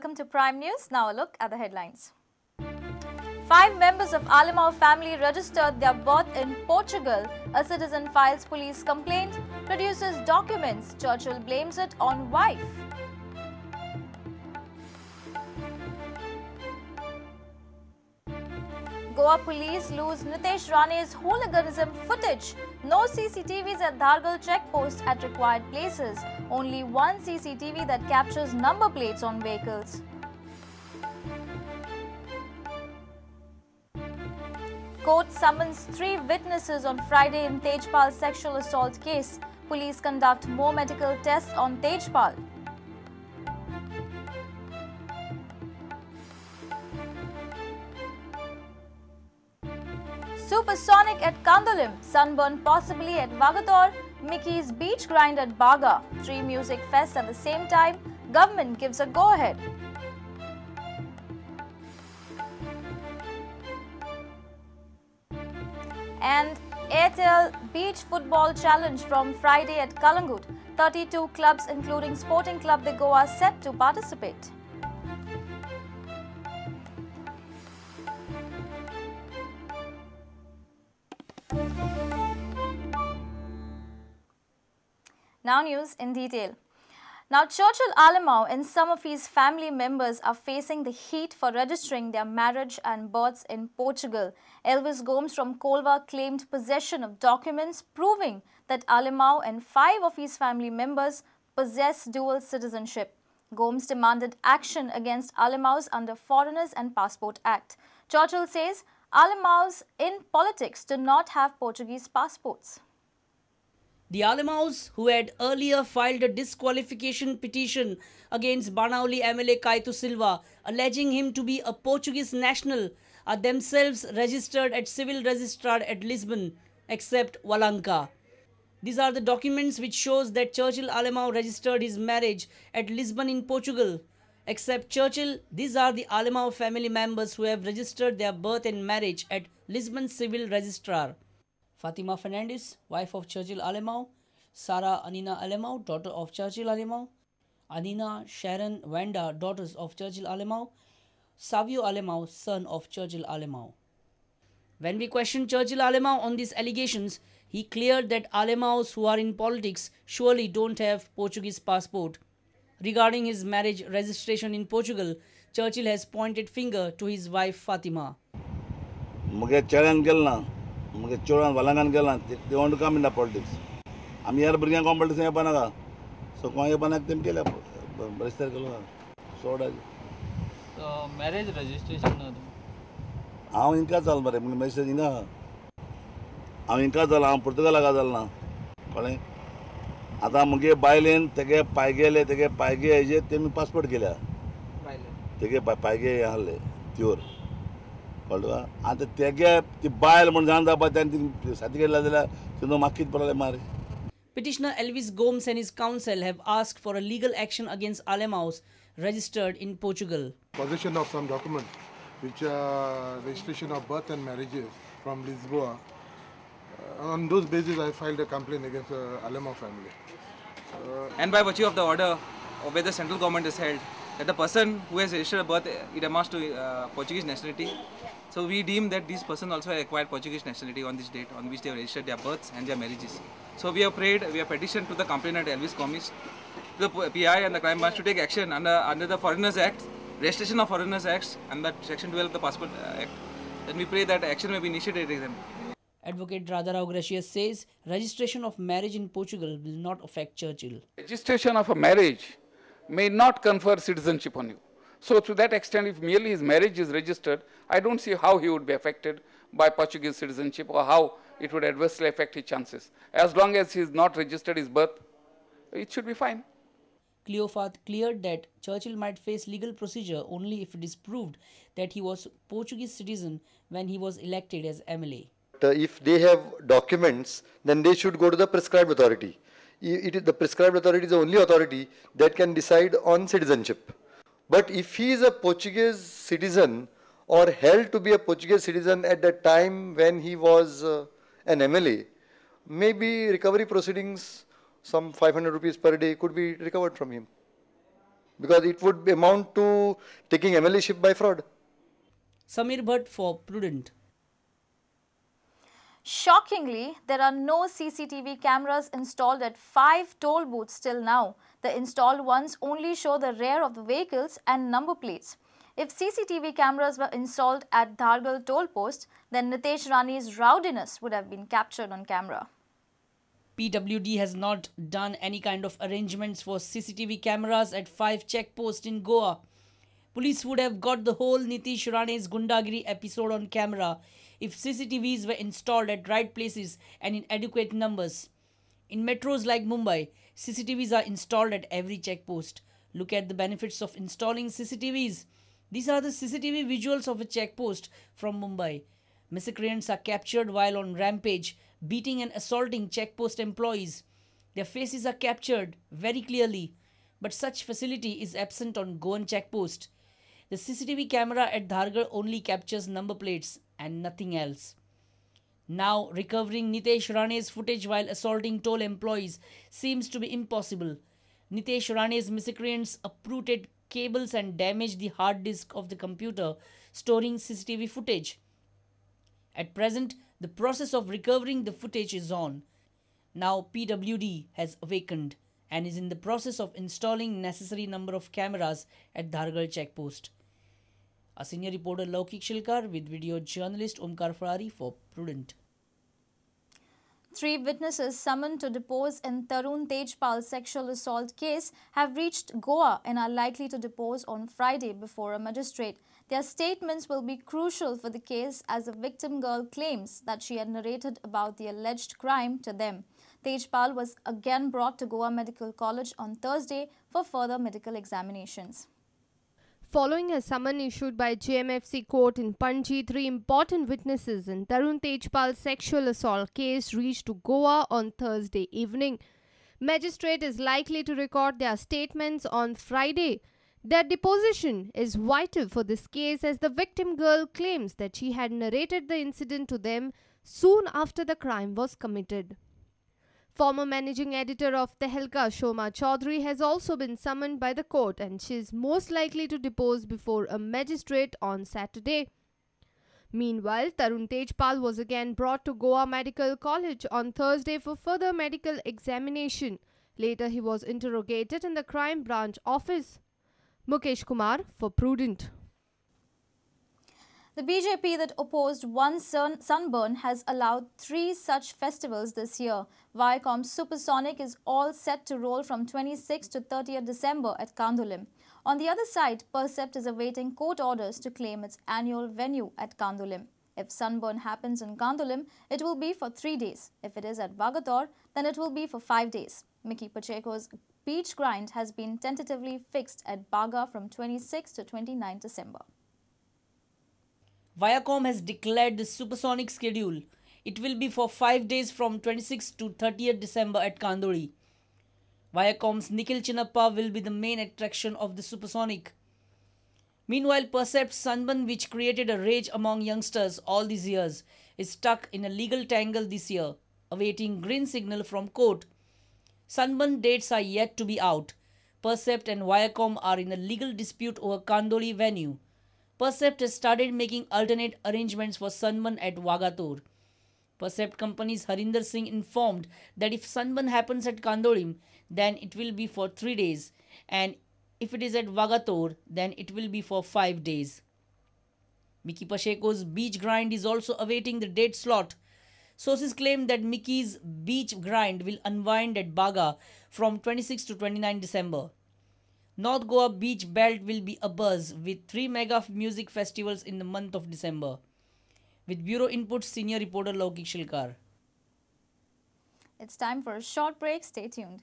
welcome to Prime News. Now a look at the headlines. 5 members of Alemao family registered their birth in Portugal. A citizen files police complaint, produces documents. Churchill blames it on wife. Goa police lose Nitesh Rane's hooliganism footage. No CCTVs at Dhargal checkpost at required places. Only one CCTV that captures number plates on vehicles. Court summons 3 witnesses on Friday in Tejpal sexual assault case. Police conduct more medical tests on Tejpal. Supersonic at Kandolim, sunburn possibly at Vagator, Mickey's beach grind at Baga. 3 music fests at the same time. Government gives a go-ahead. And Airtel Beach Football Challenge from Friday at Kalangut. 32 clubs including Sporting Club de Goa set to participate. Now news in detail. Now Churchill Alemao and some of his family members are facing the heat for registering their marriage and births in Portugal. Elvis Gomes from Colva claimed possession of documents proving that Alemao and 5 of his family members possess dual citizenship. Gomes demanded action against Alemaos under Foreigners and Passport Act. Churchill says Alemaos in politics do not have Portuguese passports. The Alemaos, who had earlier filed a disqualification petition against Banauli MLA Kaitu Silva, alleging him to be a Portuguese national, are themselves registered at Civil Registrar at Lisbon, except Walanka. These are the documents which shows that Churchill Alemao registered his marriage at Lisbon in Portugal. Except Churchill, these are the Alemao family members who have registered their birth and marriage at Lisbon Civil Registrar. Fatima Fernandes, wife of Churchill Alemao; Sarah Anina Alemao, daughter of Churchill Alemao; Anina Sharon Wanda, daughters of Churchill Alemao; Savio Alemao, son of Churchill Alemao. When we questioned Churchill Alemao on these allegations, he cleared that Alemaos who are in politics surely don't have Portuguese passport. Regarding his marriage registration in Portugal, Churchill has pointed finger to his wife Fatima. Children Walangan girl, they want to come in the politics. I'm here bringing competition upon so so marriage registration. I'm in Kazal, but I'm message in the I'm in Kazal, I'm Portugal. Ada muge bailen, tege paigele, tege paige, temi passport gila. Tege paige yahle, pure. And the Tege, the Bail Monzanda, but then the Satika Ladela, to no market Palamari. Petitioner Elvis Gomes and his counsel have asked for a legal action against Alemaos registered in Portugal. Possession of some documents, which are registration of birth and marriages from Lisboa. On those basis, I filed a complaint against the Alemao family. And by virtue of the order where the central government is held, that the person who has registered a birth, it amounts to Portuguese nationality. So we deem that these persons also acquired Portuguese nationality on this date on which they have registered their births and their marriages. So we have petitioned to the complainant Elvis Gomes, to the PI and the crime branch to take action under the Foreigners Act, Registration of Foreigners Acts and that Section 12 of the Passport Act. Then we pray that action may be initiated against them. Advocate Radharao Gracias says registration of marriage in Portugal will not affect Churchill. Registration of a marriage may not confer citizenship on you. So to that extent, if merely his marriage is registered, I don't see how he would be affected by Portuguese citizenship or how it would adversely affect his chances. As long as he is not registered his birth, it should be fine. Cleophas cleared that Churchill might face legal procedure only if it is proved that he was Portuguese citizen when he was elected as MLA. If they have documents, then they should go to the prescribed authority. The prescribed authority is the only authority that can decide on citizenship. But if he is a Portuguese citizen or held to be a Portuguese citizen at the time when he was an MLA, maybe recovery proceedings, some 500 rupees per day could be recovered from him. because it would amount to taking MLA ship by fraud. Samir Bhatt for Prudent. Shockingly, there are no CCTV cameras installed at 5 toll booths till now. The installed ones only show the rear of the vehicles and number plates. If CCTV cameras were installed at Dhargal toll post, then Nitesh Rane's rowdiness would have been captured on camera. PWD has not done any kind of arrangements for CCTV cameras at 5 checkposts in Goa. Police would have got the whole Nitish Rane's Gundagiri episode on camera if CCTVs were installed at right places and in adequate numbers. In metros like Mumbai, CCTVs are installed at every checkpost. Look at the benefits of installing CCTVs. These are the CCTV visuals of a checkpost from Mumbai. Miscreants are captured while on rampage, beating and assaulting checkpost employees. Their faces are captured very clearly, but such facility is absent on Goan checkpost. The CCTV camera at Dhargal only captures number plates and nothing else. Now, recovering Nitesh Rane's footage while assaulting toll employees seems to be impossible. Nitesh Rane's miscreants uprooted cables and damaged the hard disk of the computer storing CCTV footage. At present, the process of recovering the footage is on. Now, PWD has awakened and is in the process of installing necessary number of cameras at Dhargal checkpost. A senior reporter Laukik Shilkar with video journalist Omkar Farari for Prudent. 3 witnesses summoned to depose in Tarun Tejpal sexual assault case have reached Goa and are likely to depose on Friday before a magistrate. Their statements will be crucial for the case as the victim girl claims that she had narrated about the alleged crime to them. Tejpal was again brought to Goa Medical College on Thursday for further medical examinations. Following a summon issued by JMFC court in Panji, 3 important witnesses in Tarun Tejpal's sexual assault case reached to Goa on Thursday evening. Magistrate is likely to record their statements on Friday. Their deposition is vital for this case as the victim girl claims that she had narrated the incident to them soon after the crime was committed. Former managing editor of Tehelka, Shoma Chaudhary, has also been summoned by the court and she is most likely to depose before a magistrate on Saturday. Meanwhile, Tarun Tejpal was again brought to Goa Medical College on Thursday for further medical examination. Later, he was interrogated in the crime branch office. Mukesh Kumar for Prudent. The BJP that opposed one sunburn has allowed 3 such festivals this year. Viacom Supersonic is all set to roll from 26th to 30th December at Kandolim. On the other side, Percept is awaiting court orders to claim its annual venue at Kandolim. If sunburn happens in Kandolim, it will be for 3 days. If it is at Vagator, then it will be for 5 days. Mickey Pacheco's beach grind has been tentatively fixed at Baga from 26 to 29 December. Viacom has declared the supersonic schedule. It will be for 5 days from 26th to 30th December at Kandori. Viacom's Nikhil Chinnappa will be the main attraction of the supersonic. Meanwhile, Percept's Sunburn, which created a rage among youngsters all these years, is stuck in a legal tangle this year, awaiting green signal from court. Sunburn dates are yet to be out. Percept and Viacom are in a legal dispute over Kandoli venue. Percept has started making alternate arrangements for Sunburn at Vagator. Percept company's Harinder Singh informed that if Sunburn happens at Kandolim, then it will be for 3 days, and if it is at Vagator, then it will be for 5 days. Mickey Pacheco's beach grind is also awaiting the date slot. Sources claim that Mickey's beach grind will unwind at Baga from 26 to 29 December. North Goa beach belt will be abuzz with 3 mega music festivals in the month of December. With Bureau Input, senior reporter Laukik Shilkar. It's time for a short break. Stay tuned.